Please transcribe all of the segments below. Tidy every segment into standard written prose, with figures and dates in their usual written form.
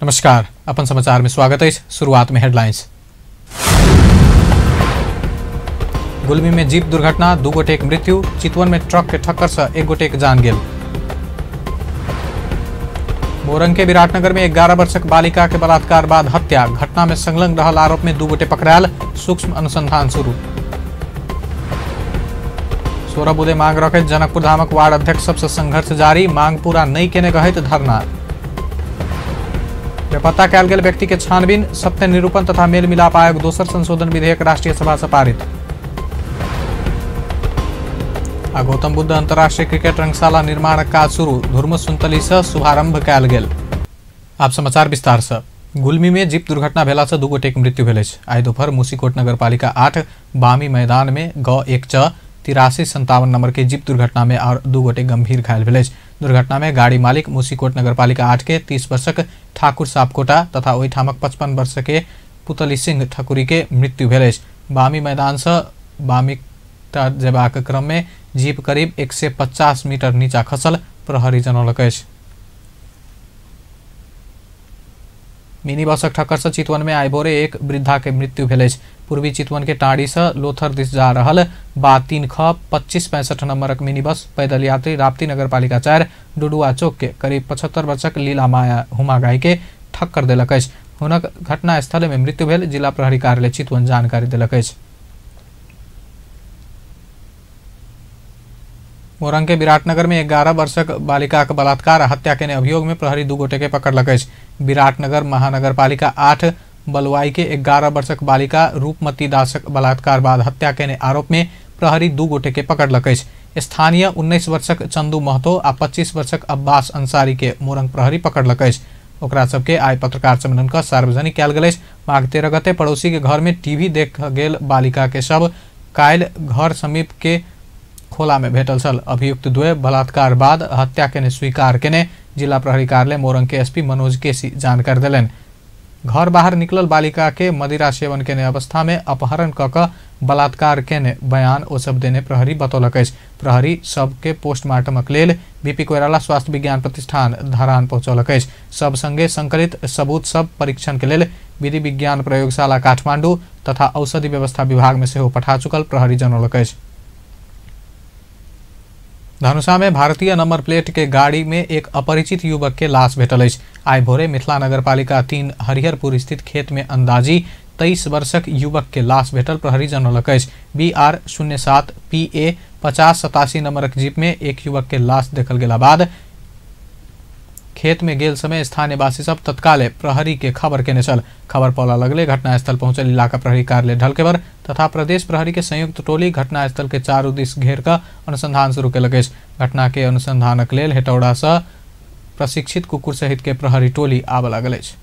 नमस्कार, अपन समाचार में स्वागत है। शुरुआत में हेडलाइंस। गुल्मी में जीप दुर्घटना, 2 गोटेक मृत्यु। चितवन में ट्रक के ठक्कर से 1 गोटेक जान गेल। मोरंग के विराटनगर में 11 वर्षक बालिका के बलात्कार बाद हत्या, घटना में संलग्न रहल आरोप में 2 गोटे पकड़ायल, सूक्ष्म अनुसंधान शुरू। 16 बुधे मांग रखैत जनकपुर धामक वार्ड अध्यक्ष सबसे संघर्ष जारी, मांग पूरा नहीं केने कहैत धरना। बेपत्ता कयल गेल व्यक्ति के छानबीन, सत्य निरूपण तथा मेल मिलाप आयोग दोसर संशोधन विधेयक राष्ट्रीय सभा से पारित। गौतम बुद्ध अंतर्राष्ट्रीय क्रिकेट रंगशाला निर्माण काज शुरू, धुर्म सुनतली से शुभारंभ कयल गेल। आप समाचार विस्तार से। गुल्मी में जीप दुर्घटना भेला से 2 गोटेक मृत्यु भेल अछि। आइ दोपहर मुसीकोट नगरपालिका 8 बामी मैदान में ग1 8357 नंबर के जीप दुर्घटना में और 2 गोटे गंभीर घायल भेल अछि। दुर्घटना में गाड़ी मालिक मुसीकोट नगरपालिका 8 के 30 वर्षक ठाकुर सापकोटा तथा ओहि ठामक 55 वर्ष के पुतली सिंह ठकुरी के मृत्यु भेल अछि। बामी मैदान से बामी जेबाक क्रम में जीप करीब 150 मीटर नीचा खसल, प्रहरी जनौलक अछि। मिनी बसक ठक्कर से चितवन में आइ भोरे 1 वृद्धा के मृत्यु भेल अछि। पूर्वी चितवन के टाड़ी से लोथर दिस जा रहल बा 3 ख 2565 नंबरक मिनी बस पैदल यात्री राप्ती नगरपालिका 4 डुडुआ चौक के करीब 75 वर्षक लीला माया हुमागाई के ठक्कर देलक अछि। हुनक घटना स्थल में मृत्यु भेल, जिला प्रहरी कार्यालय चितवन जानकारी देलक अछि। मोरंग के विराटनगर में 11 वर्षक बालिका के बलात्कार आ हत्या केने अभियोग में प्रहरी 2 गोटे के पकड़लक अछि। विराटनगर महानगरपालिका 8 बलुआई के 11 वर्षक बालिका रूपमती दासक बलात्कार बाद हत्या केने आरोप में प्रहरी 2 गोटे के पकड़लक अछि। स्थानीय 19 वर्षक चंदू महतो आ 25 वर्षक अब्बास अंसारी के मोरंग प्रहरी पकड़लक अछि। ओकरा सबके आइ पत्रकार सम्मेलन का सार्वजनिक कयल गेल अछि। माघ 13 गते पड़ोसी के घर में टीवी देख गेल बालिका के शव काल्हि घर समीप के खोला में भेटल छल। अभियुक्त द्वय बलात्कार बाद हत्या केने स्वीकार केने जिला प्रहरी कार्यालय मोरंग के एसपी मनोज केसी जानकारी देलनि। घर बाहर निकलल बालिका के मदिरा सेवन केने अवस्था में अपहरण क बलात्कार केने बयान ओ सब देने प्रहरी बतौलक अछि। प्रहरी सब के पोस्टमार्टमक लेल बीपी कोइराला स्वास्थ्य विज्ञान प्रतिष्ठान धरान पहुंचौलक अछि। सब संगे संकलित सबूत सब परीक्षण के लेल विधि विज्ञान प्रयोगशाला काठमांडू तथा औषधि व्यवस्था विभाग में सेहो पठा चुकल प्रहरी जनौलक अछि। धनुषा में भारतीय नंबर प्लेट के गाड़ी में एक अपरिचित युवक के लाश भेटल अछि। आइ भोरे मिथिला नगरपालिका 3 हरिहरपुर स्थित खेत में अंदाजी 23 वर्षक युवक के लाश भेटल, प्रहरी जनौलक अछि। BR 07 PA 5087 नंबरक जीप में एक युवक के लाश देखल गेला बाद खेत में गेल समय स्थानीय वासी सब तत्काले प्रहरी के खबर केने छल। खबर पौला लगले घटनास्थल पहुंचल इलाका प्रहरी कार्यालय ढलकेवर तथा प्रदेश प्रहरी के संयुक्त टोली घटनास्थल के चारू दिस घेर कर अनुसंधान शुरू केलक अछि। घटना के अनुसंधानक लेल हेटौड़ा से प्रशिक्षित कुकुर सहित के प्रहरी टोली आबऽ लागल अछि।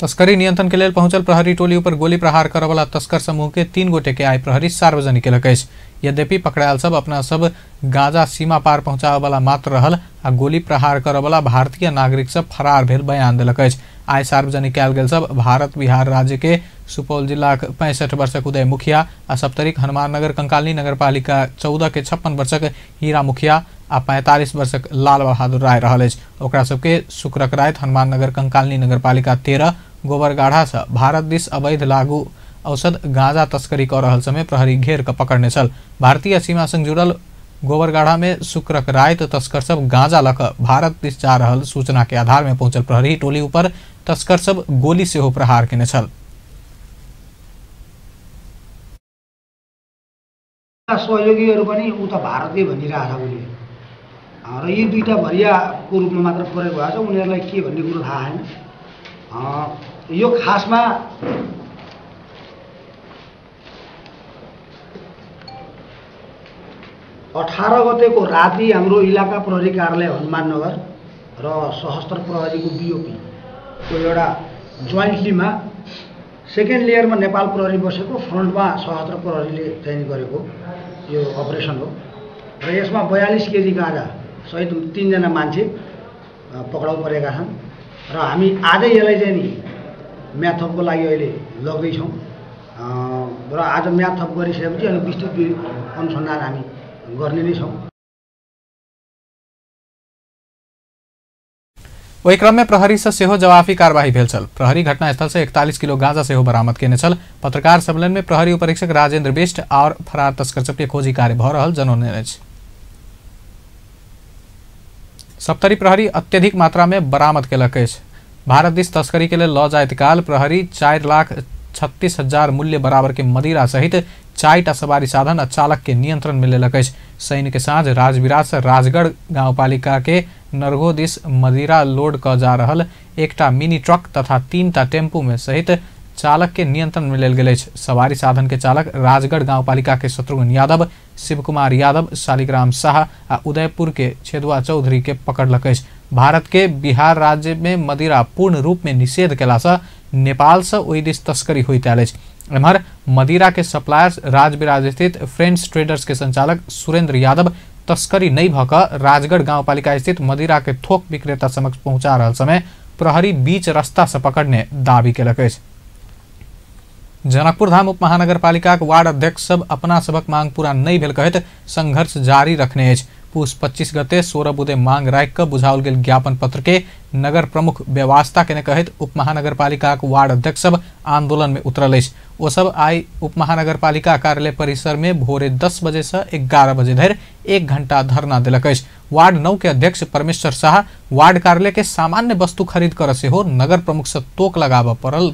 तस्करी नियंत्रण के लेल पहुंचल प्रहरी टोली ऊपर गोली प्रहार करऽ वाला तस्कर समूह के 3 गोटे के आइ प्रहरी सार्वजनिक केलक अछि। यद्यपि पकड़ायल सब अपना सब गांजा सीमा पार पहुंचाबे वाला मात्र रहल आ गोली प्रहार करऽ वाला भारतीय नागरिक सब फरार भेल बयान देलक अछि। आइ सार्वजनिक कयल गेल सब भारत बिहार राज्य के सुपौल जिला 65 वर्षक उदय मुखिया आ सप्तरिक हनुमान नगर कंकालनी नगरपालिका 14 के 56 वर्षक हीरा मुखिया आ 45 वर्षक लाल बहादुर राय रहल अछि। ओकरा सबके शुक्रक राति हनुमान नगर कंकालनी नगरपालिका 13 गोबरगाढ़ा से भारत दिस अवैध लागू औषध गांजा तस्करी कर रहल समय प्रहरी घेर कर पकड़ने छल। भारतीय सीमा संग जुड़ल गोबरगाढ़ा में शुक्रक राति तस्कर सब गांजा लक भारत दिस जा रहल सूचना के आधार में पहुंचल प्रहरी टोली ऊपर तस्कर सब गोली से हो प्रहार केने छल। सहयोगीहरू पनि उता भारतै भनिरहेछ उनीले र यी दुईटा भरियाको रूपमा मात्र प्रयोग भएको छ। उनीहरूलाई के भन्ने कुरो थाहा छैन। यो खासमा अठारह गतेको राति हाम्रो इलाका प्रहरी कार्यालय हनुमान नगर र सशस्त्र प्रहरीको BOP को एउटा जोइन्टलीमा सेकेन्ड लेयरमा नेपाल प्रहरी बसेको, फ्रन्टमा सशस्त्र प्रहरीले चाहिँ गरेको यो अपरेसन हो र यसमा 42 केजी गाँजा सहित 3 जना मान्छे पक्राउ परेका छन् र हामी आजै यसलाई चाहिँ नि म्याथपको लागि अहिले लग्दैछौँ र आज म्याथप गरिसकेपछि अनि विस्तृत अनुसन्धान हामी गर्ने नै छौँ। ओहि क्रम में प्रहरी से सेहो जवाफी कार्यवाही भेल छल। प्रहरी घटनास्थल से 41 किलो गांजा सेहो बरामद केने छल। पत्रकार सम्मेलन में प्रहरी उपरीक्षक राजेंद्र बिष्ट और फरार तस्कर सबके खोजी कार्य भ रहल जनौने अछि। सप्तरी प्रहरी अत्यधिक मात्रा में बरामद केलक अछि। भारत दिस तस्करी के लिए लऽ जाइत काल प्रहरी 4,36,000 मूल्य बराबर के मदिरा सहित 4टा सवारी साधन आ चालक के नियंत्रण में लेलक अछि। शनि के साँझ राजविराज से राजगढ़ गांवपालिका के नरगो दिस मदिरा लोड क जा रहल एकटा मिनी ट्रक तथा 3टा टेम्पू में सहित चालक के नियंत्रण में लेल गेल अछि। सवारी साधन के चालक राजगढ़ गांवपालिका के शत्रुघ्न यादव, शिवकुमार यादव, शालिग्राम शाह आ उदयपुर के छेदुआ चौधरी के पकड़लक अछि। भारत के बिहार राज्य में मदिरा पूर्ण रूप में निषेध केला से नेपाल से ओहि दिस तस्करी होइत आयल अछि। एम्हर मदिरा के सप्लायर्स राजविराज स्थित फ्रेंड्स ट्रेडर्स के संचालक सुरेंद्र यादव तस्करी नहीं भऽ कऽ राजगढ़ गांवपालिका स्थित मदिरा के थोक विक्रेता समक्ष पहुंचा रहल समय प्रहरी बीच रास्ता से पकड़ने दावी केलक अछि। जनकपुर धाम उप महानगरपालिका वार्ड अध्यक्ष सब अपना सबक मांग पूरा नहीं भेल कहैत संघर्ष जारी रखने अछि। पूस 25 गते 16 बुधे मांग राखि कऽ बुझाओल गेल ज्ञापन पत्र के नगर प्रमुख व्यवस्था केने कहैत उप महानगरपालिका वार्ड अध्यक्ष सब आंदोलन में उतरल अछि। ओ सब आई उप महानगरपालिका कार्यालय परिसर में भोरे 10 बजे से 11 बजे धरि 1 घंटा धरना देलक अछि। वार्ड 9 के अध्यक्ष परमेश्वर शाह वार्ड कार्यालय के सामान्य वस्तु खरीद कर सेहो नगर प्रमुख से तोक लगाबऽ पड़ल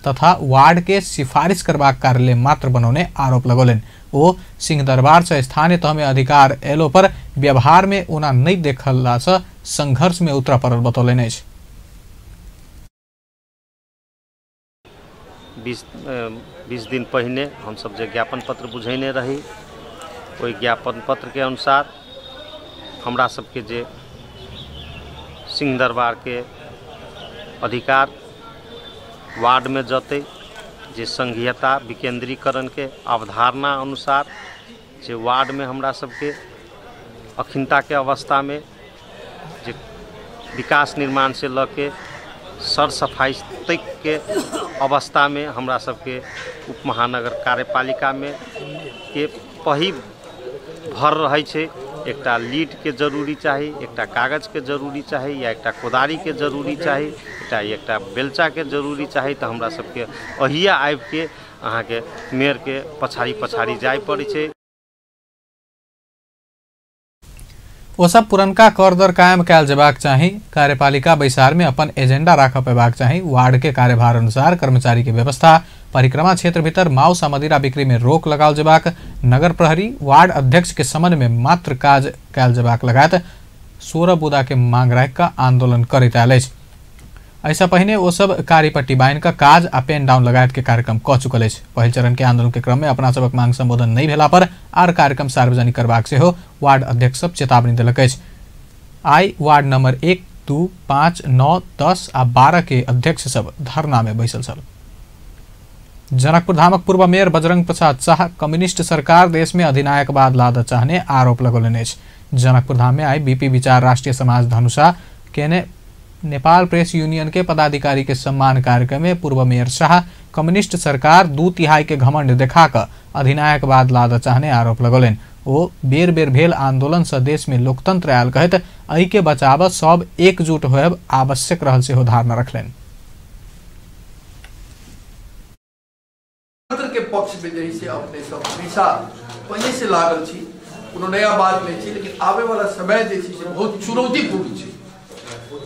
तथा वार्ड के सिफारिश करबाक कार्यालय मात्र बनौने आरोप लगौलनि। ओ सिंह दरबार से स्थानीय तह में अधिकार एलो पर व्यवहार में ओना नहीं देखला से संघर्ष में उतरा पड़ल बतौलनि अछि। 20 दिन पहिने हम सब जे ज्ञापन पत्र बुझेने रही ओहि ज्ञापन पत्र के अनुसार हमरा सबके जे सिंह दरबार के अधिकार वार्ड में जते जे संघीयता विकेंद्रीकरण के अवधारणा अनुसार जे वार्ड में हमरा सबके अखिनता के अवस्था में जे विकास निर्माण से लऽ के सर सफाई तक के अवस्था में हमरा सबके उप महानगर कार्यपालिका में के पही भर रहे छे। एकटा लीड के जरूरी चाही, एकटा कागज के जरूरी चाही या एकटा कोदारी के जरूरी चाही, एकटा बेलचा के जरूरी चाही। तो हमरा सबके अहिया आबि के अहाँ के मेयर के पछाड़ी जाय पड़े छे। ओ सब पुरनका कर दर कायम कयल जेबाक चाही। कार्यपालिका बैसार में अपन एजेंडा राखऽ पेबाक चाही। वार्ड के कार्यभार अनुसार कर्मचारी के व्यवस्था, परिक्रमा क्षेत्र भीतर मांस आ मदिरा बिक्री में रोक लगाओल जेबाक, नगर प्रहरी वार्ड अध्यक्ष के समन में मात्र काज कयल जेबाक लगायत 16 बुदा के मांग राखि कऽ आंदोलन करैत आयल अछि। ऐसा पहिने ओ सब कार्यपट्टी बान्हि कऽ काज आ पेन डाउन लगायत के कार्यक्रम कऽ चुकल अछि। पहिल चरण के आंदोलन के क्रम में अपना सबक मांग संबोधन नहीं भेला पर आर कार्यक्रम सार्वजनिक करबाक सेहो वार्ड अध्यक्ष सब चेतावनी देलक अछि। आई वार्ड नंबर 1, 2, 5, 9, 10 आ 12 के अध्यक्ष सब धरना में बैसल छल। जनकपुर धामक पूर्व मेयर बजरंग प्रसाद शाह कम्युनिस्ट सरकार देश में अधिनायकवाद लादऽ चाहने आरोप लगौलनि अछि। जनकपुर धाम में आई बीपी विचार राष्ट्रीय समाज धनुषा केने नेपाल प्रेस यूनियन के पदाधिकारी के सम्मान कार्यक्रम में पूर्व मेयर शाह कम्युनिस्ट सरकार 2/3 के घमंड देखा कऽ अधिनायकवाद लादऽ चाहने आरोप लगौलनि। ओ बेर बेर भेल आंदोलन से देश में लोकतंत्र आयल कहैत एहि के बचाबऽ सब एकजुट होयब आवश्यक रहल सेहो धारणा रखलनि। के पक्ष में जैसे अपने सब हमेशा पहले से लागल छी, कोनो नया बात नहीं छी, लेकिन आवे वाला समय जे छी से बहुत चुनौतीपूर्ण छी,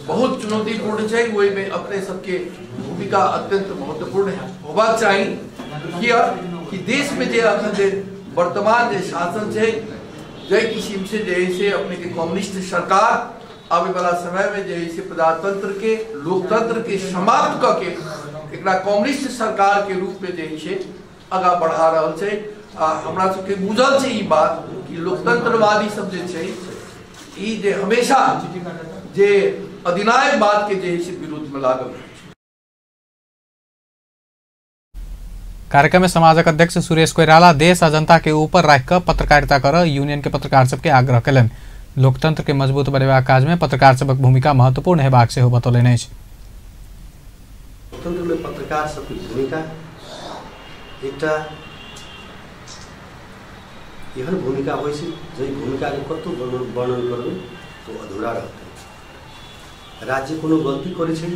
बहुत चुनौतीपूर्ण छै। ओहि में अपने सबके भूमिका अत्यंत महत्वपूर्ण है होबाक चाही। किया कि देश में जे अखन जे वर्तमान जे शासन छै जय किस्म से जैसे अपने के कम्युनिस्ट सरकार आवे वाला समय में जैसे प्रजातंत्र के लोकतंत्र के समाप्त करके एकरा कम्युनिस्ट सरकार के रूप में जैसे आगा बढ़ा रहल छै। हमरा सबके बुझल छै ई बात कि लोकतंत्रवादी सब जे छै ई जे हमेशा जे अधिनायकवाद के जे विरुद्ध में लागल। कार्यक्रम में समाजक अध्यक्ष सुरेश कोइराला देश आ जनता के ऊपर राखि कऽ पत्रकारिता करऽ यूनियन के पत्रकार सबके आग्रह कयलनि। लोकतंत्र के मजबूत बनेबाक काज में पत्रकार सबक भूमिका महत्वपूर्ण हेबाक सेहो बतौलनि अछि। लोकतंत्र में पत्रकार सबके भूमिका एकटा एहन भूमिका होइ छै जे भूमिका के कतौ वर्णन करबै तो अधूरा रहतै। राज्य कोनो गलती करे छै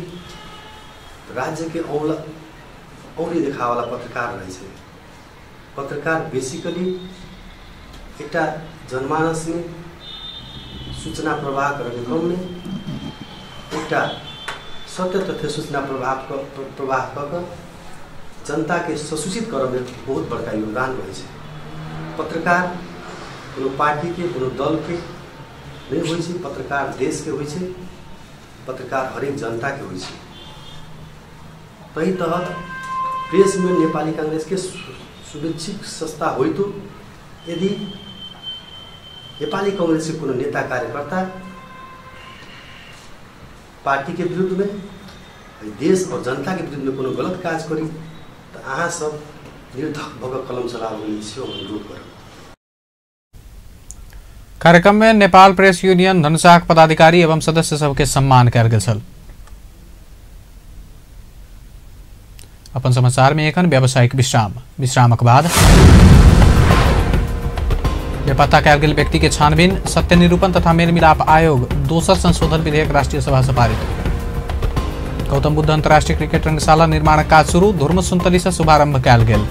राज्य के औरी देखावाला पत्रकार रहे छै। पत्रकार बेसिकली एकटा जनमानस में सूचना प्रवाह करने क्रम में एकटा सत्य तथ्य सूचना प्रवाह कर जनता के ससूचित करने में बहुत बड़का योगदान रहे छै। पत्रकार कोनो पार्टी के कोनो दल के नहीं होई छै, पत्रकार देश के होई छै, पत्रकार हरेक जनता के होई छै। तही तहत प्रेस यूनियन नेपाली कांग्रेस के शुभेच्छिक संस्था होई तो यदि नेपाली कांग्रेस के कोनो नेता कार्यकर्ता पार्टी के विरुद्ध में देश और जनता के विरुद्ध में कोनो गलत काज करी तो अहाँ सब निर्धक भग कलम चलाओ अनुरोध कर। कार्यक्रम में नेपाल प्रेस यूनियन धनुषाक पदाधिकारी एवं सदस्य सबके सम्मान कयल गेल छल। अपन समाचार में एखन व्यावसायिक विश्रामक बाद बेपत्ता कयल गेल व्यक्ति के छानबीन, सत्य निरूपण तथा मेलमिलाप आयोग दोसर संशोधन विधेयक राष्ट्रीय सभा से पारित। गौतम बुद्ध अंतर्राष्ट्रीय क्रिकेट रंगशाला निर्माण काज शुरू, धुर्म सुन्तली से शुभारंभ कयल गेल।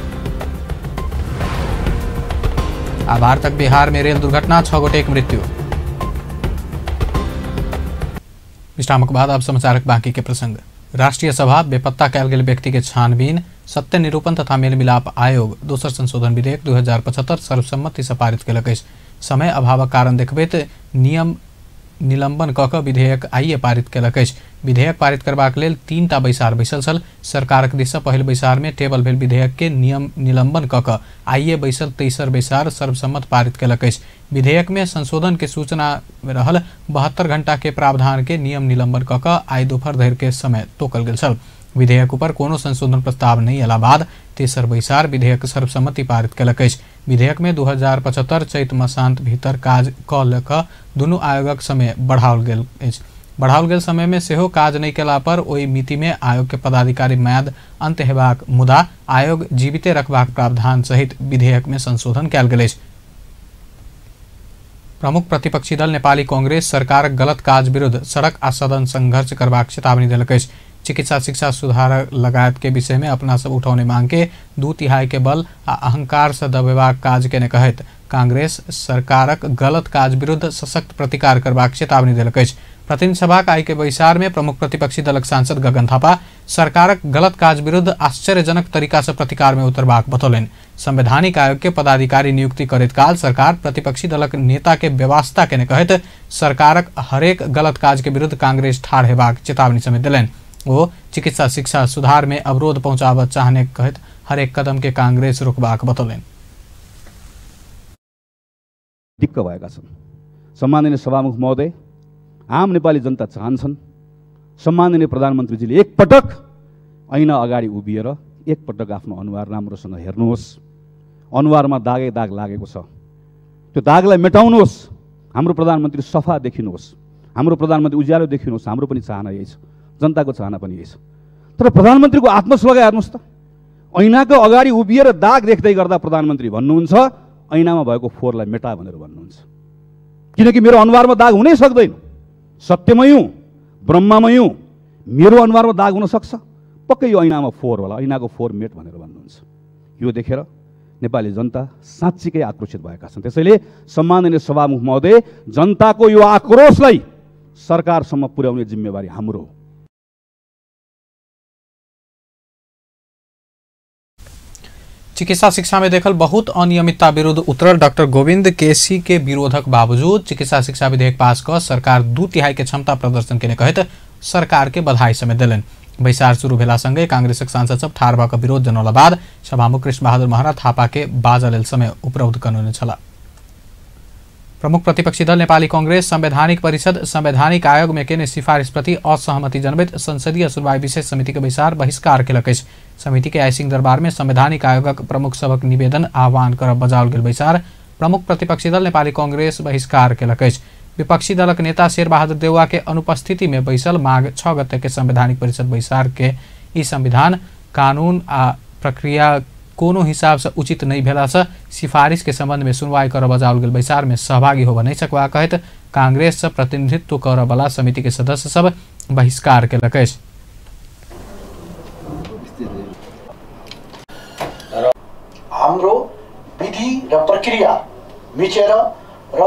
आभार तक बिहार में रेल दुर्घटना, 6 गोटे मृत्यु। विश्रामक बाद अब समाचार बाकी के प्रसंग। राष्ट्रीय सभा बेपत्ता कयल गेल व्यक्ति के छानबीन, सत्य निरूपण तथा मेलमिलाप आयोग दोसर संशोधन विधेयक 2075 सर्वसम्मति से पारित केलक अछि। समय अभावक कारण देखबैत नियम निलंबन कऽ कऽ विधेयक आइए पारित केलक अछि। विधेयक पारित करबाक लेल 3टा बैसार बैसल छल। सरकारक दिस सँ पहिल बैसार में टेबल भेल विधेयक के नियम निलंबन कऽ कऽ आइए बैसल 23 बैसार सर्वसम्मत पारित केलक अछि। विधेयक में संशोधन के सूचना में रहल 72 घंटा के प्रावधान के नियम निलंबन कऽ कऽ आइ दोपहर धरि के समय तोकल गेल छल। विधेयक पर कोनो संशोधन प्रस्ताव नहीं अयला बाद 23 बैसार विधेयक सर्वसम्मति पारित केलक अछि। विधेयक में 2075 चैत मसांत भीतर काज कऽ ल कऽ दुनू आयोगक समय बढ़ाओल गेल अछि। बढ़ाओल गेल समय में सेहो काज नहीं केला पर ओहि मिति में आयोग के पदाधिकारी म्याद अंत हेबाक मुदा आयोग जीविते रखबाक प्रावधान सहित विधेयक में संशोधन कयल गेल अछि। प्रमुख प्रतिपक्षी दल नेपाली कांग्रेस सरकारक गलत काज विरुद्ध सड़क आ सदन संघर्ष करबाक चेतावनी देलक अछि। चिकित्सा शिक्षा सुधार लगायत के विषय में अपना सब उठौने मांग के 2/3 के बल आ अहंकार से दबेबाक काज केने कहैत कांग्रेस सरकारक गलत काज विरुद्ध सशक्त प्रतिकार करबाक चेतावनी देलक अछि। प्रतिनिधि सभाक आइ के बैसार में प्रमुख प्रतिपक्षी दलक सांसद गगन थापा सरकारक गलत काज विरुद्ध आश्चर्यजनक तरीका से प्रतिकार में उतरबाक बतौलनि। संवैधानिक आयोग के पदाधिकारी नियुक्ति करैत काल सरकार प्रतिपक्षी दलक नेता के व्यवस्था केने कहैत सरकारक हरेक गलत काज के विरुद्ध कांग्रेस ठाढ़ हेबाक चेतावनी समेत देलनि। वो चिकित्सा शिक्षा सुधार में अवरोध पहुंचाबऽ चाहने कहत हरेक कदम के कांग्रेस रोकबाक बतौलनि। दिक्क भएका छन्। सम्माननीय सभामुख महोदय, आम नेपाली जनता चाहन्छन् सम्माननीय प्रधानमन्त्रीजीले एकपटक ऐना अगाडि उभिएर एकपटक आफ्नो अनुहार राम्रोसँग हेर्नुहोस्। अनुहारमा दागै दाग लागेको छ, त्यो दागलाई मेटाउनुहोस्। हाम्रो प्रधानमन्त्री सफा देखिनुहोस्, हाम्रो प्रधानमन्त्री उज्यालो देखिनुहोस्। हाम्रो पनि चाहना यही छ, जनताको चाहना पनि यही छ। तर प्रधानमन्त्रीको आत्मश्लाघा हेर्नुहोस् त, ऐनाको अगाडि उभिएर दाग देख्दै गर्दा प्रधानमन्त्री भन्नुहुन्छ ऐनामा भएको फोहोरलाई मेटा भनेर भन्नुहुन्छ। किनकि मेरो अनुहारमा दाग हुनै सक्दैन, सत्यमै हुँ, ब्रह्ममै हुँ, मेरो अनुहारमा दाग हुन सक्छ, पक्कै यो ऐनामा फोहोर होला, ऐनाको फोहोर मेट भनेर भन्नुहुन्छ। यो देखेर नेपाली जनता साँच्चीकै आक्रोशित भएका छन्। त्यसैले सम्माननीय सभामुख महोदय, जनताको यो आक्रोशलाई सरकारसम्म पुर्याउने जिम्मेवारी हाम्रो हो। चिकित्सा शिक्षा में देखल बहुत अनियमितता विरुद्ध उतरल डॉक्टर गोविंद केसी के विरोधक बावजूद चिकित्सा शिक्षा विधेयक पास कर सरकार 2/3 के क्षमता प्रदर्शन केने कहत सरकार के बधाई समेत दिलन। बैसार शुरू भेला संगे कांग्रेसक सांसद सब ठाड़ भऽ कऽ विरोध जनौला बाद सभामुख कृष्ण बहादुर महरा थापा के बाजा लेल समय उपलब्ध करौने छला। प्रमुख प्रतिपक्षी दल नेपाली कांग्रेस संवैधानिक परिषद संवैधानिक आयोग में केने सिफारिश प्रति असहमति जनबैत संसदीय सुनवाई विशेष समिति के बैसार बहिष्कार केलक अछि। समिति के आइसिंग दरबार में संवैधानिक आयोगक प्रमुख सबक निवेदन आह्वान करब बजाओल गेल बैसार प्रमुख प्रतिपक्षी दल नेपाली कांग्रेस बहिष्कार केलक अछि। विपक्षी दलक नेता शेर बहादुर देउवा के अनुपस्थिति में बैसल माघ 6 गते के संवैधानिक परिषद बैसार के ई संविधान कानून आ प्रक्रिया कोनो हिसाब से उचित नहीं भेला से सिफारिश के संबंध में सुनवाई कर बजाओल गेल बैसार में सहभागी होबऽ नहीं सकबा कहत कांग्रेस से प्रतिनिधित्व करऽ वाला समिति के सदस्य सब बहिष्कार केलक अछि। हाम्रो विधि र प्रक्रिया मिचेर र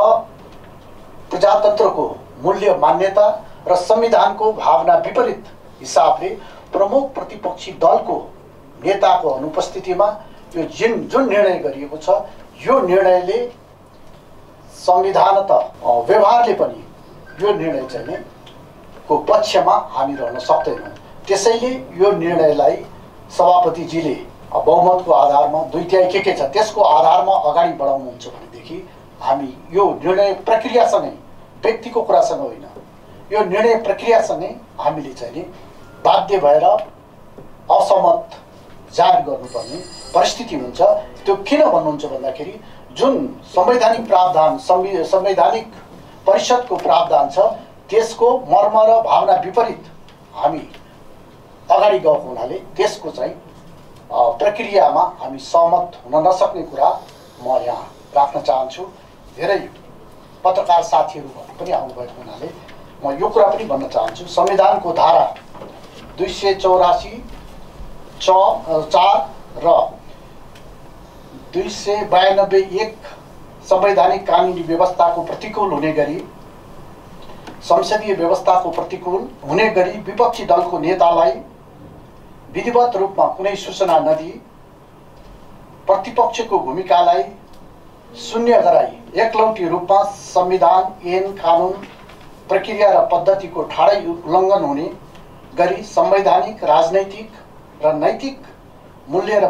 प्रजातन्त्रको मूल्य मान्यता र संविधानको भावना विपरीत हिसाबले प्रमुख प्रतिपक्षी दलको नेताको अनुपस्थितिमा यो जुन निर्णय गरिएको छ, यो निर्णयले संविधान त व्यवहारले पनि यो निर्णय चाहिँ को पक्षमा हामी रहन सक्दैनौँ। त्यसैले यो निर्णयलाई सभापतिजीले बहुमतको आधारमा 2/3 के छ त्यसको आधारमा अगाडि बढाउनुहुन्छ भनेदेखि हामी यो निर्णय प्रक्रियासँगै, व्यक्तिको कुरासँग होइन, यो निर्णय प्रक्रियासँगै हामीले चाहिँ बाध्य भएर असहमत जाहेर गर्नुपर्ने परिस्थिति हुन्छ। त्यो किन भन्नुहुन्छ भन्दाखेरि जुन संवैधानिक प्रावधान, संवैधानिक परिषदको प्रावधान छ त्यसको मर्म र भावना विपरीत हामी अगाडि गएको हुनाले त्यसको चाहिँ प्रक्रियामा हामी सहमत हुन नसक्ने कुरा म यहाँ राख्न चाहन्छु। धेरै पत्रकार साथीहरू पनि आउनुभएको हुनाले म यो कुरा पनि भन्न चाहन्छु, संविधानको धारा 284 4 र 292(1) संवैधानिक कानुनी व्यवस्थाको प्रतिकूल हुने गरी, संसदीय व्यवस्थाको प्रतिकूल हुने गरी विपक्षी दलको नेतालाई विधिवत रूपमा कुनै सूचना नदिई प्रतिपक्षको भूमिकालाई शून्य गराई एकलौटी रूपमा संविधान ऐन कानुन प्रक्रिया र पद्धतिको ठाडै उल्लङ्घन हुने गरी संवैधानिक, राजनैतिक र नैतिक मूल्य र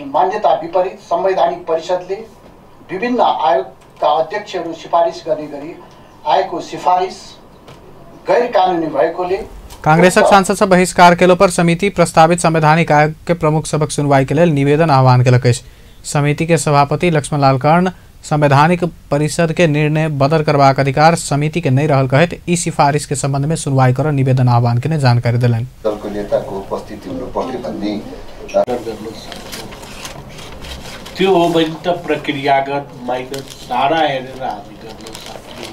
मान्यता विपरीत संवैधानिक परिषदले विभिन्न आयोगका अध्यक्षहरू सिफारिस गर्ने गरी आएको सिफारिस गैर कानुनी भएकोले कांग्रेसक सांसद से बहिष्कार केलो पर समिति प्रस्तावित संवैधानिक आयोग के प्रमुख सबक सुनवाई के लिए निवेदन आह्वान केलक अछि। समिति के सभापति लक्ष्मण लाल कर्ण संवैधानिक परिषद के निर्णय बदल करबाक अधिकार समिति के नहीं रहल कहत ई सिफारिश के संबंध में सुनवाई कर निवेदन आह्वान के जानकारी दिलन। दलको नेताको उपस्थिति हुनु पर्यो भन्ने त्यो हो भने त प्रक्रियागत माइनस सारा हेरेर हामी गर्न सक्छौँ।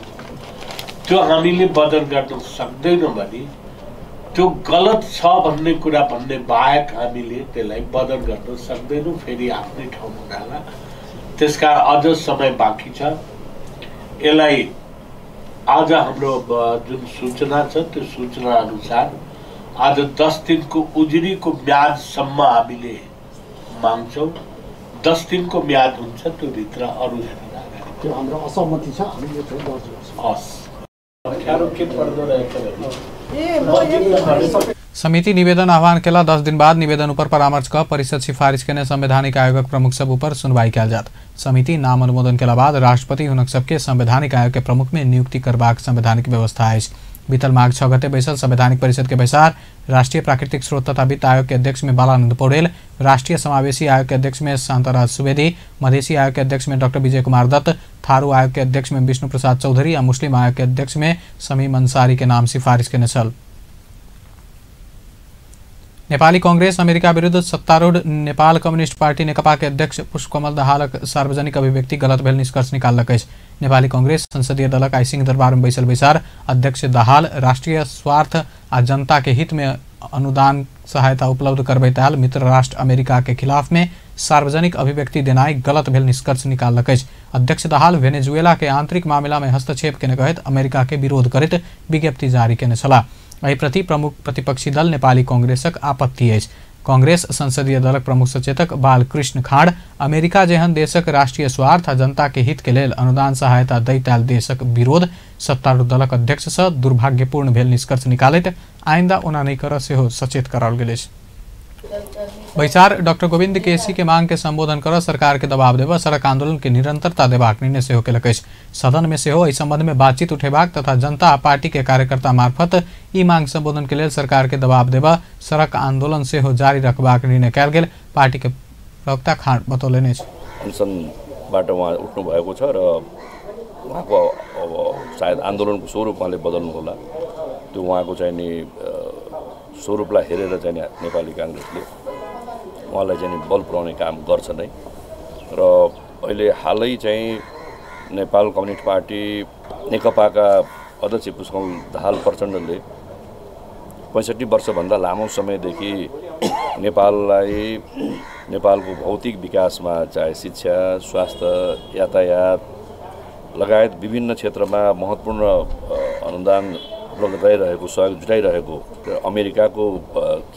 त्यो हामीले बदल गर्न सक्दैनौँ भने त्यो गलत छ भन्ने कुरा भन्ने बाहेक हामीले त्यसलाई बदल गर्न सक्दैनौँ। फेरि आफ्नै ठाउँमा जाला। त्यसकारण अझ समय बाँकी छ। यसलाई आज हाम्रो जुन सूचना छ त्यो सूचना अनुसार आज 10 दिनको उजुरीको म्यादसम्म हामीले माग्छौँ। 10 दिनको म्याद हुन्छ, त्यो भित्र अरू त्यो हाम्रो असहमति छ, हामीले चाहिँ दर्ज गर्छौँ। समिति निवेदन आह्वान केला 10 दिन बाद निवेदन ऊपर परामर्श कर परिषद सिफारिश के संवैधानिक आयोग प्रमुख सब ऊपर सुनवाई कल जात। समिति नाम अनुमोदन के बाद राष्ट्रपति हुनक सबके संवैधानिक आयोग के प्रमुख में नियुक्ति करबाक संवैधानिक व्यवस्था है। बीतल माघ 6 गते बैसल संवैधानिक परिषद के बैसार राष्ट्रीय प्राकृतिक स्रोत तथा वित्त आयोग के अध्यक्ष में बालानंद पौडेल, राष्ट्रीय समावेशी आयोग के अध्यक्ष में शांताराज सुवेदी, मधेसी आयोग के अध्यक्ष में डॉक्टर विजय कुमार दत्त, थारू आयोग के अध्यक्ष में विष्णु प्रसाद चौधरी और मुस्लिम आयोग के अध्यक्ष में शमीम अंसारी के नाम सिफारिश के छल। नेपाली कांग्रेस अमेरिका विरुद्ध सत्तारूढ़ नेपाल कम्युनिस्ट पार्टी नेकपा के अध्यक्ष पुष्पकमल दाहालक सार्वजनिक अभिव्यक्ति गलत भेल निष्कर्ष निकालक अछि। नेपाली कांग्रेस संसदीय दलक आई सिंह दरबार में बैसल बैसार अध्यक्ष दाहाल राष्ट्रीय स्वार्थ आ जनता के हित में अनुदान सहायता उपलब्ध करबे ताल मित्र राष्ट्र अमेरिका के खिलाफ में सार्वजनिक अभिव्यक्ति देनाई गलत भेल निष्कर्ष निकालक अछि। अध्यक्ष दाहाल वेनेजुएला के आंतरिक मामला में हस्तक्षेप केने कहत अमेरिका के विरोध करत विज्ञप्ति जारी केने छलाह। एहि प्रति प्रमुख प्रतिपक्षी दल नेपाली कांग्रेसक आपत्ति अछि। कांग्रेस संसदीय दलक प्रमुख सचेतक बालकृष्ण खाड़ अमेरिका जेहन देशक राष्ट्रीय स्वार्थ आ जनता के हित के लेल अनुदान सहायता दैताल देशक विरोध सत्तारूढ़ दलक अध्यक्ष से दुर्भाग्यपूर्ण भेल निष्कर्ष निकालैत आइंदा ओना नहीं करऽ सेहो सचेत कराओल गेल अछि। बैसार डॉक्टर गोविंद केसी के मांग के संबोधन कर सरकार के दबाव देव सड़क आंदोलन के निरंतरता देबाक निर्णय सेहो केलक अछि। सदन में सेहो एहि संबंध में बातचीत उठेबाक तथा जनता आ पार्टी के कार्यकर्ता मार्फत ई मांग संबोधन के लेल सरकार के दबाव देव सड़क आंदोलन सेहो जारी रखबाक निर्णय कयल गेल पार्टी के प्रवक्ता खाँड बतौलनि अछि। अनसनबाट उहाँ उठ्नु भएको छ र उहाँको अब सायद आन्दोलनको स्वरूप उहाँले बदल्नु होला। त्यो उहाँको चाहिँ नि स्वरूपलाई हेरेर चाहिँ नेपाली कांग्रेसले उहाँलाई चाहिँ बल पुर्याउने काम गर्छ नै र अहिले हालै चाहिँ नेपाल कम्युनिस्ट पार्टी नेकपाका अध्यक्ष पुष्पकमल दाहाल प्रचण्डले 65 वर्षभन्दा लामो समयदेखि नेपालको भौतिक विकासमा चाहे शिक्षा, स्वास्थ्य, यातायात लगायत विभिन्न क्षेत्रमा महत्त्वपूर्ण अनुदान उपलब्ध गराइरहेको, सहयोग जुटाइरहेको अमेरिकाको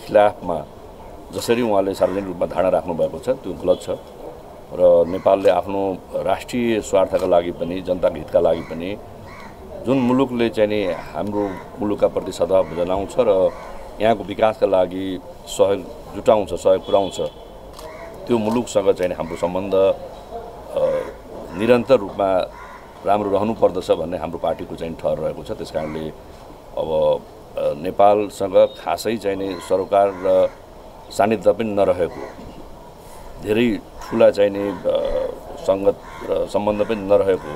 खिलाफमा जसरी उहाँले सार्वजनिक रूपमा धारणा राख्नु भएको छ त्यो गलत छ र नेपालले आफ्नो राष्ट्रिय स्वार्थका लागि पनि जनताको हितका लागि पनि जुन मुलुकले चाहिँ नि हाम्रो मुलुकका प्रति सद्भाव जनाउँछ र यहाँको विकासका लागि सहयोग जुटाउँछ, सहयोग पुर्याउँछ त्यो मुलुकसँग चाहिँ हाम्रो सम्बन्ध निरन्तर रूपमा राम्रो रहनु पर्दछ भन्ने हाम्रो पार्टीको चाहिँ ठहर रहेको छ। त्यसकारणले अब नेपालसँग खासै चाहिँ नि सरोकार र सान्निध्य पनि नरहेको, धेरै ठुला चाहिँ नि सङ्गत र सम्बन्ध पनि नरहेको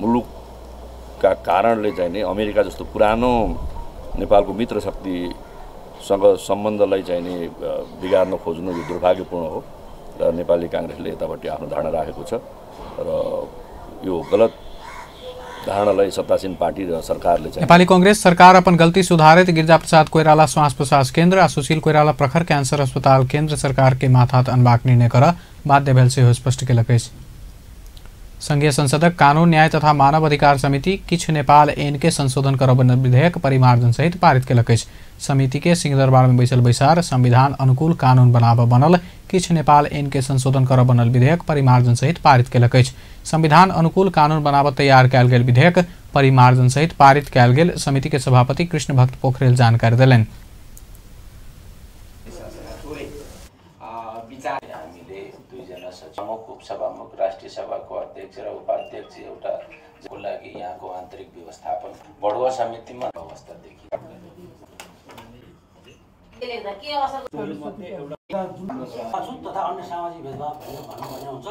मुलुकका कारणले चाहिँ नि अमेरिका जस्तो पुरानो नेपालको मित्र शक्तिसँग सम्बन्धलाई चाहिँ नि बिगार्न खोज्नु यो दुर्भाग्यपूर्ण हो र नेपाली काङ्ग्रेसले यतापट्टि आफ्नो धारणा राखेको छ र यो गलत धारणालाई सत्तासीन पार्टी र सरकारले चाहिँ नेपाली कांग्रेस सरकार अपन गलती सुधारित गिरिजा प्रसाद कोइराला श्वास प्रश्वास केन्द्र आ सुशील कोइराला प्रखर कैंसर अस्पताल केन्द्र सरकार के माथात अनबाक निर्णय कर बाध्य भेल सेहो स्पष्ट केलक अछि। संघीय संसदक कानून न्याय तथा मानव अधिकार समिति किछ नेपाल ऐन के संशोधन करब विधेयक परिमार्जन सहित पारित केलक अछि। समिति के सिंहदरबार में बैसल बैसार संविधान अनुकूल कानून बनाब बनल किछ नेपाल ऐन के संशोधन करब बनल विधेयक परिमार्जन सहित पारित केलक अछि। संविधान अनुकूल कानून बनाब तैयार कयल गेल विधेयक परिमार्जन सहित पारित कयल गेल समिति के सभापति कृष्ण भक्त पोखरेल जानकारी देलनि। उपसभामुख राष्ट्रिय सभाको अध्यक्ष र उपाध्यक्ष एउटा को लागि यहाँको आन्तरिक व्यवस्थापन बढुवा समितिमा अवस्था देखियो तथा अन्य सामाजिक भेदभाव भन्ने हुन्छ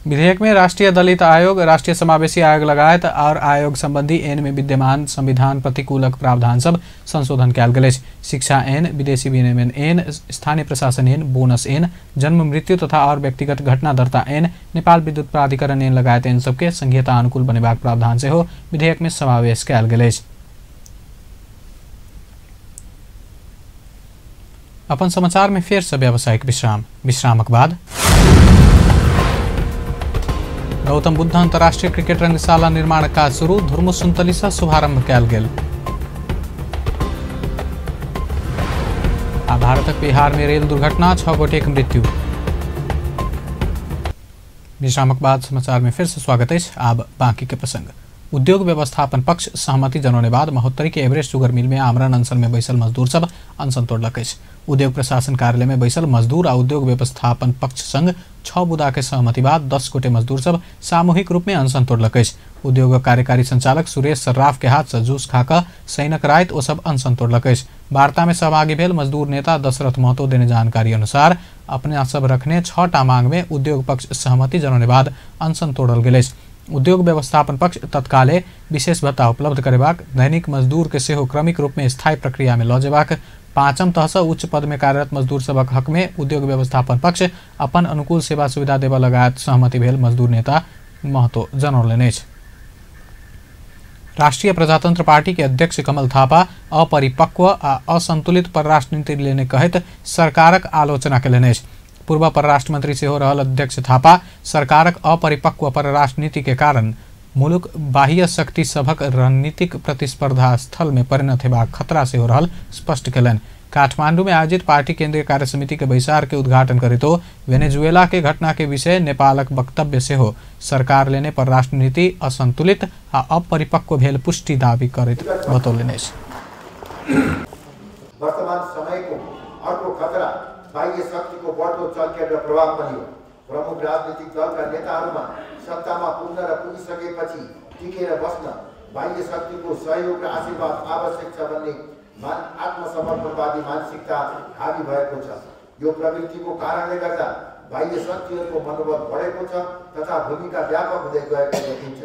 विधेयक में राष्ट्रीय दलित आयोग, राष्ट्रीय समावेशी आयोग लगायत और आयोग संबंधी ऐन में विद्यमान संविधान प्रतिकूलक प्रावधान सब संशोधन कयल गेल अछि। शिक्षा ऐन, विदेशी विनिमय ऐन, स्थानीय प्रशासन ऐन, बोनस ऐन, जन्म मृत्यु तथा और व्यक्तिगत घटना दर्ता ऐन, नेपाल विद्युत प्राधिकरण ऐन लगायत ऐन सबके संघीयता अनुकूल बनेबाक प्रावधान सेहो विधेयक में समावेश कयल गेल अछि। अपन समाचार में फेर से व्यावसायिक विश्रामक बाद गौतम बुद्ध अंतर्राष्ट्रीय क्रिकेट रंगशाला निर्माण काज शुरू, धुर्मु सुन्तली से शुभारंभ कयल गेल। भारतक बिहार में रेल दुर्घटना, 6 गोटेक मृत्यु। विश्रामक बाद समाचार में फिर से स्वागत है। आब बाकी के प्रसंग। उद्योग व्यवस्थापन पक्ष सहमति जनौने बाद महोत्तरी के एवरेस्ट शुगर मिल में आमरण अनशन में बैसल मजदूर सब अनशन तोड़लक अछि। उद्योग प्रशासन कार्यालय में बैसल मजदूर आ उद्योग व्यवस्थापन पक्ष संग 6 बुदा के सहमति बाद 10 गोटे मजदूर सब सामूहिक रूप में अनशन तोड़लक अछि। उद्योग कार्यकारी संचालक सुरेश सर्राफ के हाथ से जूस खाकर सैनक रात ओ सब अनशन तोड़लक अछि। वार्ता में सहभागी भेल मजदूर नेता दशरथ महतो देने जानकारी अनुसार अपने सब रखने 6टा मांग में उद्योग पक्ष सहमति जनौने बाद अनशन तोड़ल गेल अछि। उद्योग व्यवस्थापन पक्ष तत्काले विशेष भत्ता उपलब्ध करेबाक, दैनिक मजदूर के सेहो क्रमिक रूप में स्थायी प्रक्रिया में लऽ जेबाक, 5म तह से उच्च पद में कार्यरत मजदूर सबक हक में उद्योग व्यवस्थापन पक्ष अपन अनुकूल सेवा सुविधा देबा लगायत सहमति भेल मजदूर नेता महतो जनौलनि अछि। राष्ट्रीय प्रजातंत्र पार्टी के अध्यक्ष कमल थापा अपरिपक्व आ असंतुलित परराष्ट्र नीति लेने कहैत सरकारक आलोचना केलनि अछि। पूर्व परराष्ट्र मंत्री सेहो रहल अध्यक्ष थापा सरकारक अपरिपक्व परराष्ट्र नीति के कारण मुलुक बाह्य शक्ति सभक रणनीतिक प्रतिस्पर्धा स्थल में परिणत हेबाक खतरा सेहो रहल स्पष्ट केलनि। काठमांडू में आयोजित पार्टी केंद्रीय कार्य समिति के बैसार के उद्घाटन करितो वेनेजुएला के घटना के विषय नेपालक वक्तव्य सेहो सरकार लेने परराष्ट्र नीति असंतुलित आ अपरिपक्व भेल पुष्टि दावी करैत बतौलनि अछि। वर्तमान समयको अर्को खतरा बाह्य शक्तिको बढ्दो चलखेल र प्रभाव पनि हो। प्रमुख राजनीतिक दलका नेताहरूमा सत्तामा पुग्न र पुगिसकेपछि टिकेर बस्न बाह्य शक्तिको सहयोग र आशीर्वाद आवश्यक छ भन्ने आत्मसमर्पणवादी मानसिकता हावी भएको छ। यो प्रवृत्तिको कारणले गर्दा बाह्य शक्तिहरूको मनोबल बढेको छ तथा भूमिका व्यापक हुँदै गएको देखिन्छ।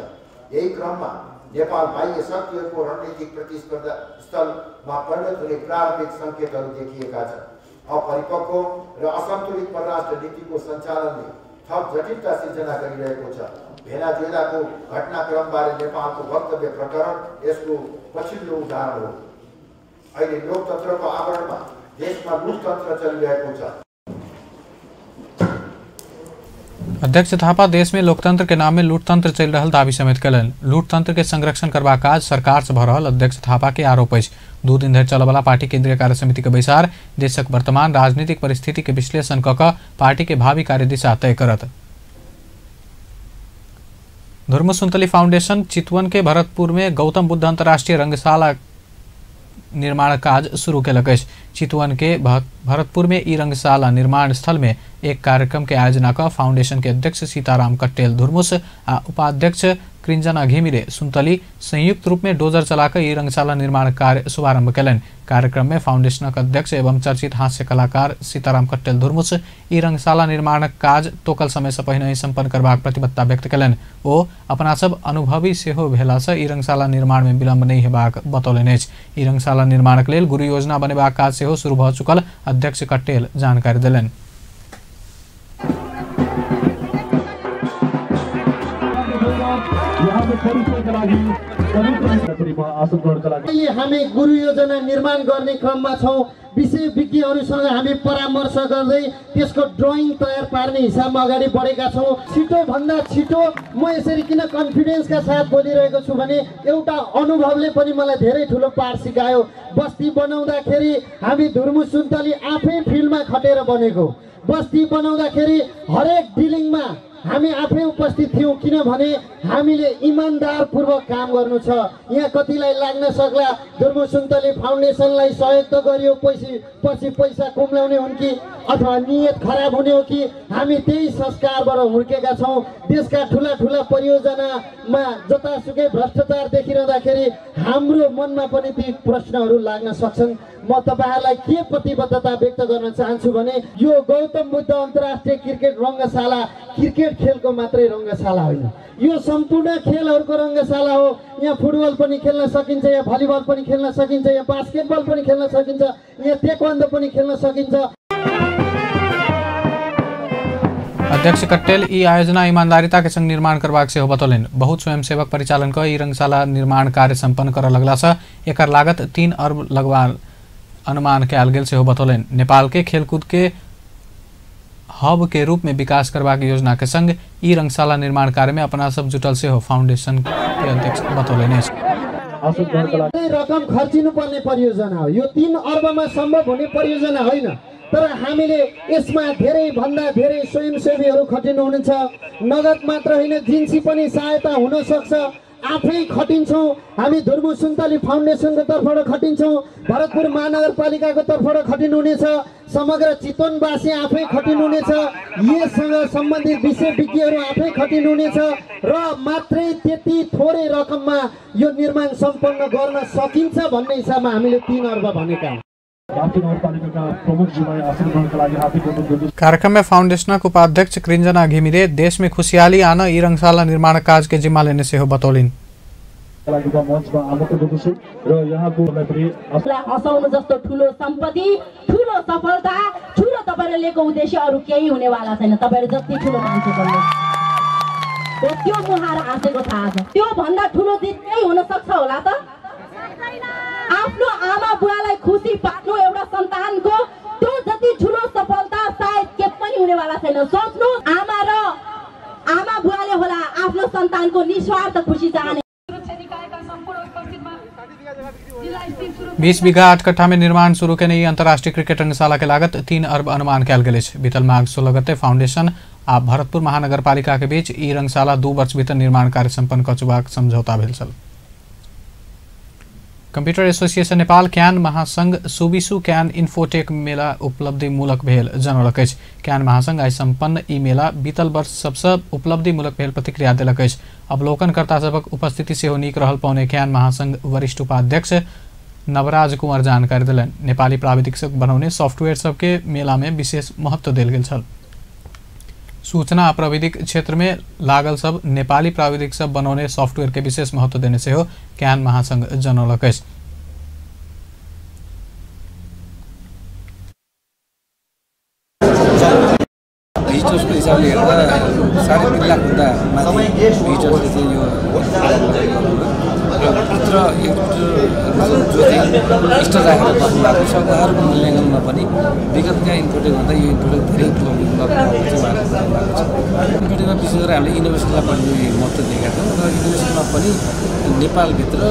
यही क्रममा नेपाल बाह्य शक्तिहरूको रणनीतिक प्रतिस्पर्धा स्थलमा परिणत हुने प्रारम्भिक सङ्केतहरू देखिएका छन्। अपरिपक्व र असन्तुलित परराष्ट्र नीतिको सञ्चालनले थप जटिलता सिर्जना गरिरहेको छ। भेनेजुएलाको घटनाक्रमबारे नेपालको वक्तव्य प्रकरण यसको पछिल्लो उदाहरण हो। अहिले लोकतन्त्रको आवरणमा देशमा लुटतन्त्र चलिरहेको छ। अध्यक्ष थापा देश में लोकतंत्र के नाम में लूटतंत्र चल रहल दावी समेत कलन। लूटतंत्र के संरक्षण करबा काज सरकार से भ रहल अध्यक्ष थापा के आरोप अछि। 2 दिन धरि चलय वाला पार्टी केंद्रीय कार्य समिति के बैसार देशक वर्तमान राजनीतिक परिस्थिति के विश्लेषण क क पार्टी के भावी कार्यदिशा तय करत। धर्म सुन्तली फाउंडेशन चितवन के भरतपुर में गौतम बुद्ध अंतर्राष्ट्रीय रंगशाला निर्माण काज शुरू केलक अछि। चितवन के भरतपुर में ई रंगशाला निर्माण स्थल में एक कार्यक्रम के आयोजना क फाउंडेशन के अध्यक्ष सीताराम कट्टेल धुर्मुस आ उपाध्यक्ष कृंजना घिमिरे सुन्तली संयुक्त रूप में डोजर चलाकर ई रंगशाला निर्माण कार्य शुभारंभ कलन। कार्यक्रम में फाउंडेशनक अध्यक्ष एवं चर्चित हास्य कलाकार सीताराम कट्टेल धुर्मुस ई रंगशाला निर्माण काज तोकल समय से पहिने संपन्न करबाक प्रतिबद्धता व्यक्त कलन। ओ अपना सब अनुभवी सेहो भेला से ई रंगशाला निर्माण में विलंब नहीं हेबाक बतौलनि अछि। ई रंगशाला निर्माणक लेल गुरु योजना बनेबाक काज सेहो शुरू भ चुकल अध्यक्ष कट्टेल जानकारी देलनि। हामी गुरु योजना निर्माण गर्ने क्रममा छौं। विषय विज्ञहरूसँग हामी परामर्श गर्दै त्यसको ड्राइङ तयार पार्ने हिसाबमा अगाडि बढेका छौं। छिटो भन्दा छिटो म यसरी किन कन्फिडेन्सका साथ बोलिरहेको छु भने एउटा अनुभवले पनि मलाई धेरै ठुलो पाठ सिकायो। बस्ती बनाउँदाखेरि हामी धुर्मु सुन्तली आफै फिल्डमा खटेर बनेको। बस्ती बनाउँदाखेरि हरेक डिलिङमा हामी आफै उपस्थित थियौं किनभने हामीले इमानदारपूर्वक काम गर्नु छ। यहाँ कतिलाई लाग्न सक्ला धुर्मु सुन्तली फाउन्डेसनलाई सहयोग त गरियो पछि पैसा कुम्ल्याउने हुन् कि अथवा नियत खराब हुने हो कि हामी त्यही संस्कारबाट हुर्केका छौं। देशका ठुला ठुला परियोजनामा जतासुकै भ्रष्टाचार देखिरहँदाखेरि हाम्रो मनमा पनि ती प्रश्नहरू लाग्न सक्छन्। म तपाईहरुलाई के प्रतिबद्धता व्यक्त गर्न चाहन्छु भने यो गौतम बुद्ध अन्तर्राष्ट्रिय क्रिकेट रंगशाला क्रिकेट खेलको मात्रै रंगशाला होइन, यो सम्पूर्ण खेलहरूको रंगशाला हो। यहाँ फुटबल पनि खेल्न सकिन्छ, यहाँ भलिबल पनि खेल्न सकिन्छ, यहाँ बास्केटबल पनि खेल्न सकिन्छ, यहाँ ताइक्वान्डो पनि खेल्न सकिन्छ। अध्यक्ष कट्टेल ई आयोजना ईमानदारिता के संग निर्माण करबाक सेहो बतौलनि। बहुत स्वयंसेवक परिचालन क ई रंगशाला निर्माण कार्य संपन्न करऽ लगला से एकर लागत 3 अरब लगवा अनुमान कयल गेल सेहो बतौलनि। नेपाल के खेलकूद के हब के रूप में विकास करबाक योजना के संग ई रंगशाला निर्माण कार्य में अपना सब जुटल सेहो फाउंडेशन के अध्यक्ष बतौलनि। रकम खर्चिनु पर्ने परियोजना हो, यो 3 अर्बमा सम्भव हुने परियोजना होइन। तर हामीले यसमा धेरै भन्दा धेरै स्वयंसेवीहरू खटिनु हुनेछ। नगद मात्र होइन, जिन्सी पनि सहायता हुन सक्छ। आफै खटिन्छौं। हामी धुर्मु सुन्तली फाउन्डेसनको तर्फबाट खटिन्छौं, भरतपुर महानगरपालिकाको तर्फबाट खटिनु हुनेछ, समग्र चितवनवासी आफै खटिनु हुनेछ, यससँग सम्बन्धित विषय विज्ञहरू आफै खटिनु हुनेछ र मात्रै त्यति थोरै रकममा यो निर्माण सम्पन्न गर्न सकिन्छ भन्ने हिसाबमा हामीले 3 अर्ब भनेका हौं। कार्यक्रम में फाउंडेशनक उपाध्यक्ष कृंजना घिमिरे देश में खुशहाली आना ई रंगशाला निर्माण काज के जिम्मा लेने से हो बतौलिन्। हँसाउनु जस्तो ठुलो सम्पत्ति, ठुलो सफलता, ठुलो तपाईले लिएको उद्देश्य अरु केही हुनेवाला छैन। तपाईहरु जति ठुलो मान्छे बन्नु त्यो मुहार आसेको थाहा छ। त्यो भन्दा ठुलो चिज केही हुन सक्छ होला त? आफ्नो आमा बुवालाई खुसी पार्नु एउटा सन्तानको त्यो जति ठुलो सफलता सायद के पनि हुनेवाला छैन। सोच्नु, आमा बुवाले होला आफ्नो सन्तानको निस्वार्थ खुसी चाहने। 20 बीघा 8 कट्ठा में निर्माण शुरू के नई अंतर्राष्ट्रीय क्रिकेट रंगशाला के लागत 3 अरब अनुमान कयल गेल अछि। बीतल माघ 16 गते फाउंडेशन आ भरतपुर महानगरपालिका के बीच ई रंगशाला 2 वर्ष भीतर निर्माण कार्य संपन्न कचुबाक समझौता भेल छल। कंप्यूटर एसोसिएशन नेपाल क्यान महासंघ सुबिसु क्यान इन्फोटेक मेला उपलब्धिमूलक भेल जनौलक अछि। क्यान महासंघ आइ संपन्न ई मेला बीतल वर्ष सबसे उपलब्धिमूलक भेल प्रतिक्रिया देलक अछि। अवलोकनकर्ता सबक उपस्थिति सेहो नीक रहल पाउने क्यान महासंघ वरिष्ठ उपाध्यक्ष नवराज कुमार जानकारी देलनि। नेपाली प्राविधिक सब बनाउने सॉफ्टवेयर सबके मेला में विशेष महत्व देल गेल छल। सूचना आ प्रविधिक क्षेत्र में लागल सब नेपाली प्राविधिक सब बनाउने सॉफ्टवेयर के विशेष महत्व देने से हो क्यान महासंघ जनौलक अछि। भिजिटरले चाहिँ यो पुत्र जो चाहिँ इष्ट राखेर बस्नु भएको छ उहाँहरूको मूल्याङ्कनमा पनि विगतका इन्पोर्टेडभन्दा यो इन्पोर्टेड धेरै प्रब्लम इन्पोर्टेडमा विशेष गरेर हामीले इनोभेसनलाई बढी महत्त्व दिएका छौँ र इनोभेसनमा पनि नेपालभित्र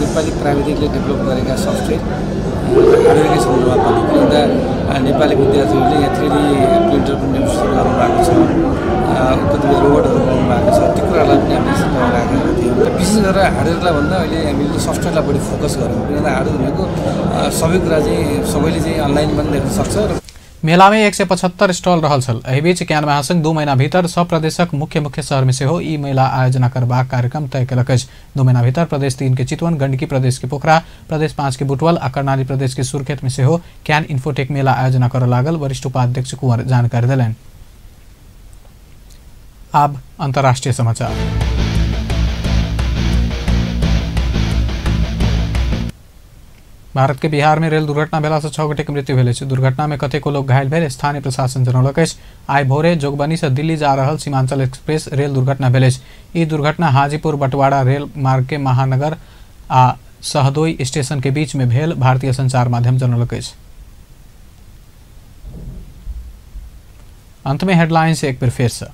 नेपाली प्राविधिकले डेभलप गरेका सफ्टवेयर हार्डवेयरकै सन्दर्भमा पनि किनभने नेपाली विद्यार्थीहरूले यहाँ 3D प्रिन्टर पनि युज गर्नुभएको छ कतिपय रोबोटहरू बनाउनु भएको छ त्यो कुरालाई पनि हामीले सिकाएर राखेका थियौँ र विशेष गरेर हार्डवेयरलाई भन्दा अहिले हामीले सफ्टवेयरलाई बढी फोकस गऱ्यौँ किनभने हार्डवेयर भनेको सबै कुरा चाहिँ सबैले चाहिँ अनलाइन पनि देख्न सक्छ र मेला में 175 स्टॉल रहल छल। एहि बीच ज्ञान महासंघ 2 महीना भीतर सब प्रदेशक मुख्य शहर में से हो ई मेला आयोजना करबाक कार्यक्रम तय केलक अछि। 2 महीना भीतर प्रदेश 3 के चितवन, गंडकी प्रदेश के पोखरा, प्रदेश 5 के बुटवल आ कर्णाली प्रदेश के सुर्खेत में से हो कैन इन्फोटेक मेला आयोजना कर लागल वरिष्ठ उपाध्यक्ष कुंवर जानकारी दिलन। अब अंतर्राष्ट्रीय समाचार। भारत के बिहार में रेल दुर्घटना भेला से 6 गोटे के मृत्यु भेल अछि। दुर्घटना में कतेको लोग घायल भेल। स्थानीय प्रशासन जनौलक अछि आइ भोरे जोगबनी से दिल्ली जा रहल सीमांचल एक्सप्रेस रेल दुर्घटना भेल अछि। ई दुर्घटना हाजीपुर बटवाड़ा रेल मार्ग के महानगर आ सहदोई स्टेशन के बीच में भेल, भारतीय संचार माध्यम जनौलक अछि। अंत में हेडलाइंस एक बार फिर से।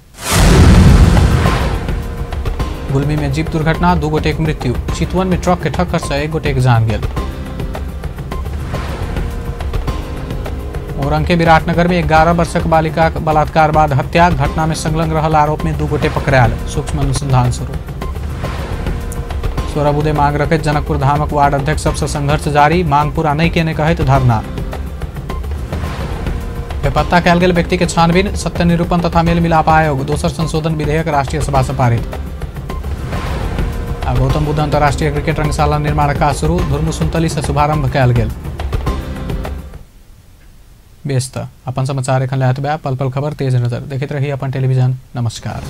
गुलमी में जीप दुर्घटना, 2 गोटे के मृत्यु। चितवन में ट्रक के ठक्कर से 1 गोटे के जान गेल। मोरंग के विराटनगर में 11 वर्षक बालिका बलात्कार बाद हत्या, घटना में संलग्न रहल आरोप में 2 गोटे पकड़ायल, सूक्ष्म अनुसंधान शुरू। 16 बुधे मांग रखैत जनकपुर धामक वार्ड अध्यक्ष सबसे संघर्ष जारी, मांग पूरा नहीं केने कहैत धरना। बेपत्ता कयल गेल व्यक्ति के छानबीन, सत्य निरूपण तथा मेल मिलाप आयोग, दोसर संशोधन विधेयक राष्ट्रीय सभा से पारित। गौतम बुद्ध अंतर्राष्ट्रीय क्रिकेट रंगशाला निर्माण काज शुरू, धुर्मु सुनतली से शुभारंभ कयल गेल। बेस्त अपन समाचार एखन लायत बा, पल पल खबर तेज नजर देखैत रही अपन टेलीविजन। नमस्कार।